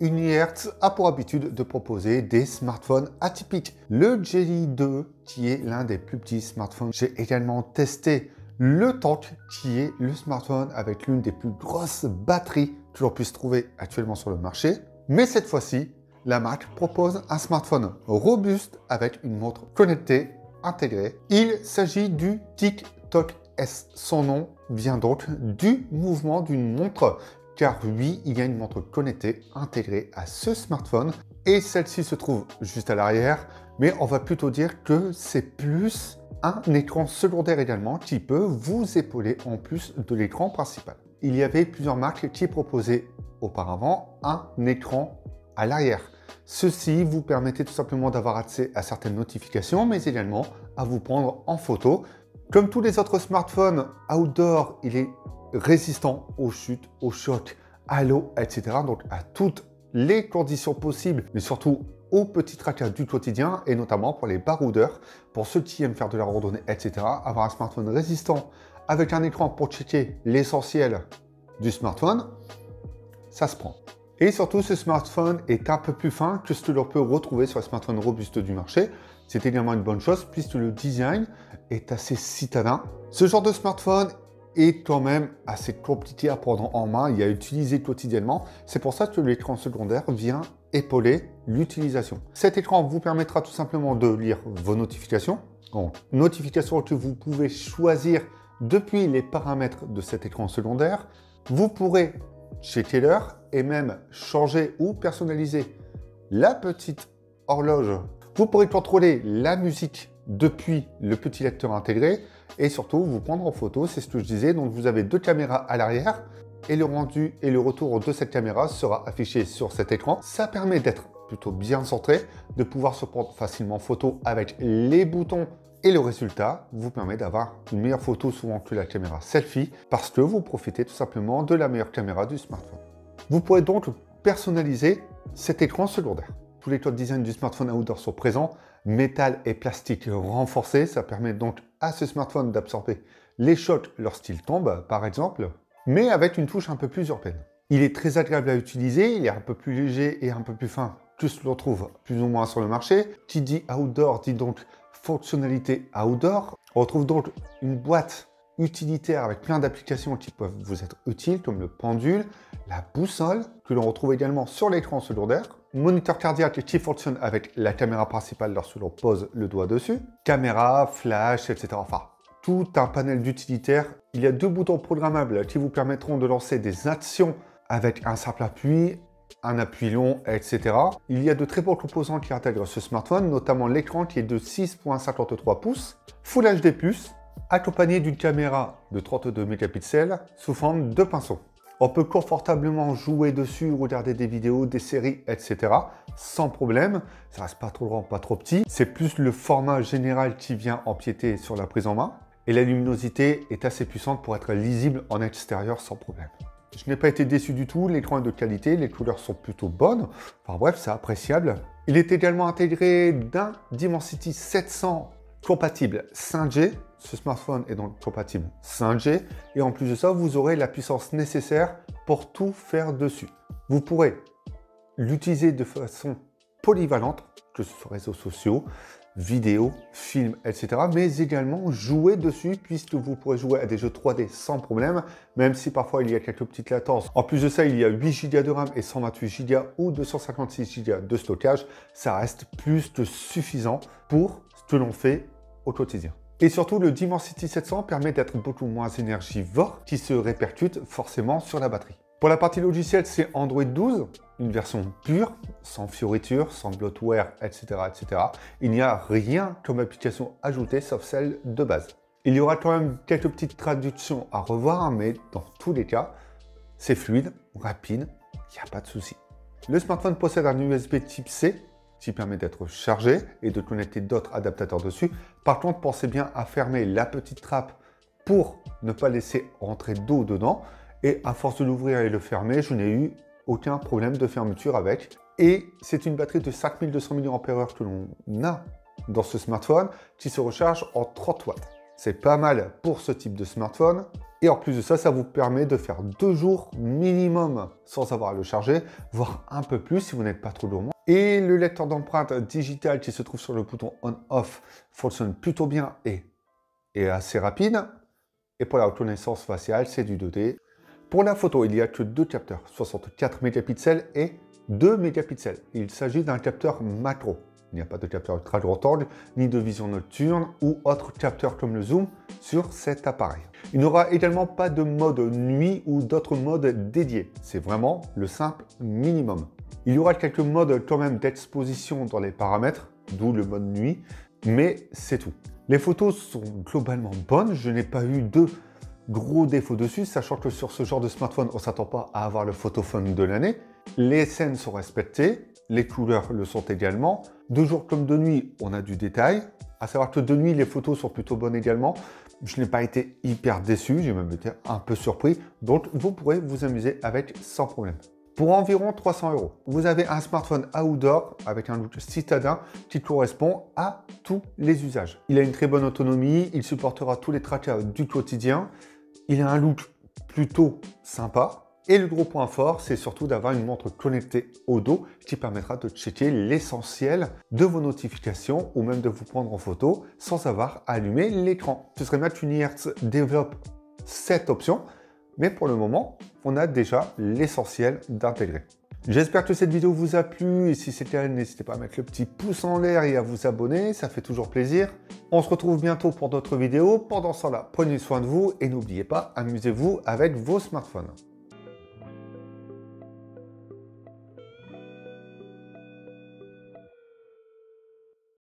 Unihertz a pour habitude de proposer des smartphones atypiques. Le Jelly 2, qui est l'un des plus petits smartphones. J'ai également testé le Tank, qui est le smartphone avec l'une des plus grosses batteries que l'on puisse trouver actuellement sur le marché. Mais cette fois-ci, la marque propose un smartphone robuste avec une montre connectée intégrée. Il s'agit du TicToc S. Son nom vient donc du mouvement d'une montre, car oui, il y a une montre connectée intégrée à ce smartphone et celle-ci se trouve juste à l'arrière, mais on va plutôt dire que c'est plus un écran secondaire également qui peut vous épauler en plus de l'écran principal. Il y avait plusieurs marques qui proposaient auparavant un écran à l'arrière. Ceci vous permettait tout simplement d'avoir accès à certaines notifications, mais également à vous prendre en photo. Comme tous les autres smartphones outdoor, il est résistant aux chutes, aux chocs, à l'eau, etc. Donc à toutes les conditions possibles, mais surtout aux petits tracas du quotidien, et notamment pour les baroudeurs, pour ceux qui aiment faire de la randonnée, etc. Avoir un smartphone résistant avec un écran pour checker l'essentiel du smartphone, ça se prend. Et surtout, ce smartphone est un peu plus fin que ce que l'on peut retrouver sur les smartphones robustes du marché. C'est également une bonne chose, puisque le design est assez citadin. Ce genre de smartphone est quand même assez compliqué à prendre en main et à utiliser quotidiennement. C'est pour ça que l'écran secondaire vient épauler l'utilisation. Cet écran vous permettra tout simplement de lire vos notifications. Donc, notifications que vous pouvez choisir depuis les paramètres de cet écran secondaire. Vous pourrez checker l'heure et même changer ou personnaliser la petite horloge. Vous pourrez contrôler la musique depuis le petit lecteur intégré et surtout vous prendre en photo, c'est ce que je disais. Donc vous avez deux caméras à l'arrière et le rendu et le retour de cette caméra sera affiché sur cet écran. Ça permet d'être plutôt bien centré, de pouvoir se prendre facilement en photo avec les boutons et le résultat vous permet d'avoir une meilleure photo souvent que la caméra selfie parce que vous profitez tout simplement de la meilleure caméra du smartphone. Vous pourrez donc personnaliser cet écran secondaire. Tous les codes design du smartphone outdoor sont présents, métal et plastique renforcés, ça permet donc à ce smartphone d'absorber les chocs lorsqu'il tombe, par exemple, mais avec une touche un peu plus urbaine. Il est très agréable à utiliser, il est un peu plus léger et un peu plus fin que ce que l'on trouve plus ou moins sur le marché. Qui dit outdoor dit donc fonctionnalité outdoor. On retrouve donc une boîte utilitaire avec plein d'applications qui peuvent vous être utiles, comme le pendule, la boussole, que l'on retrouve également sur l'écran secondaire, moniteur cardiaque qui fonctionne avec la caméra principale lorsque l'on pose le doigt dessus, caméra, flash, etc. Enfin, tout un panel d'utilitaires. Il y a deux boutons programmables qui vous permettront de lancer des actions avec un simple appui, un appui long, etc. Il y a de très bons composants qui intègrent ce smartphone, notamment l'écran qui est de 6,53 pouces, Full HD+, accompagné d'une caméra de 32 mégapixels sous forme de pinceau. On peut confortablement jouer dessus, regarder des vidéos, des séries, etc. sans problème. Ça reste pas trop grand, pas trop petit. C'est plus le format général qui vient empiéter sur la prise en main. Et la luminosité est assez puissante pour être lisible en extérieur sans problème. Je n'ai pas été déçu du tout, l'écran est de qualité, les couleurs sont plutôt bonnes. Enfin bref, c'est appréciable. Il est également intégré d'un Dimensity 700 compatible 5G. Ce smartphone est donc compatible 5G. Et en plus de ça, vous aurez la puissance nécessaire pour tout faire dessus. Vous pourrez l'utiliser de façon polyvalente, que ce soit réseaux sociaux, vidéos, films, etc. Mais également jouer dessus, puisque vous pourrez jouer à des jeux 3D sans problème, même si parfois il y a quelques petites latences. En plus de ça, il y a 8 Go de RAM et 128 Go ou 256 Go de stockage. Ça reste plus que suffisant pour ce que l'on fait au quotidien. Et surtout, le Dimensity 700 permet d'être beaucoup moins énergivore, qui se répercute forcément sur la batterie. Pour la partie logicielle, c'est Android 12, une version pure, sans fioritures, sans bloatware, etc., etc. Il n'y a rien comme application ajoutée, sauf celle de base. Il y aura quand même quelques petites traductions à revoir, mais dans tous les cas, c'est fluide, rapide, il n'y a pas de souci. Le smartphone possède un USB type C, qui permet d'être chargé et de connecter d'autres adaptateurs dessus. Par contre, pensez bien à fermer la petite trappe pour ne pas laisser rentrer d'eau dedans. Et à force de l'ouvrir et le fermer, je n'ai eu aucun problème de fermeture avec. Et c'est une batterie de 5200 mAh que l'on a dans ce smartphone qui se recharge en 30 watts. C'est pas mal pour ce type de smartphone. Et en plus de ça, ça vous permet de faire 2 jours minimum sans avoir à le charger, voire un peu plus si vous n'êtes pas trop gourmand. Et le lecteur d'empreintes digital qui se trouve sur le bouton on-off fonctionne plutôt bien et assez rapide. Et pour la reconnaissance faciale, c'est du 2D. Pour la photo, il n'y a que 2 capteurs, 64 mégapixels et 2 mégapixels. Il s'agit d'un capteur macro. Il n'y a pas de capteur ultra grand angle, ni de vision nocturne ou autre capteur comme le zoom sur cet appareil. Il n'y aura également pas de mode nuit ou d'autres modes dédiés. C'est vraiment le simple minimum. Il y aura quelques modes quand même d'exposition dans les paramètres, d'où le mode nuit, mais c'est tout. Les photos sont globalement bonnes, je n'ai pas eu de gros défauts dessus, sachant que sur ce genre de smartphone, on ne s'attend pas à avoir le photophone de l'année. Les scènes sont respectées, les couleurs le sont également. De jour comme de nuit, on a du détail. À savoir que de nuit, les photos sont plutôt bonnes également. Je n'ai pas été hyper déçu, j'ai même été un peu surpris. Donc, vous pourrez vous amuser avec sans problème. Pour environ 300 €, vous avez un smartphone outdoor avec un look citadin qui correspond à tous les usages. Il a une très bonne autonomie, il supportera tous les tracas du quotidien. Il a un look plutôt sympa. Et le gros point fort, c'est surtout d'avoir une montre connectée au dos qui permettra de checker l'essentiel de vos notifications ou même de vous prendre en photo sans avoir à allumer l'écran. Ce serait bien qu'Unihertz développe cette option, mais pour le moment, on a déjà l'essentiel d'intégrer. J'espère que cette vidéo vous a plu et si c'est le cas, n'hésitez pas à mettre le petit pouce en l'air et à vous abonner, ça fait toujours plaisir. On se retrouve bientôt pour d'autres vidéos. Pendant ce temps-là, prenez soin de vous et n'oubliez pas, amusez-vous avec vos smartphones.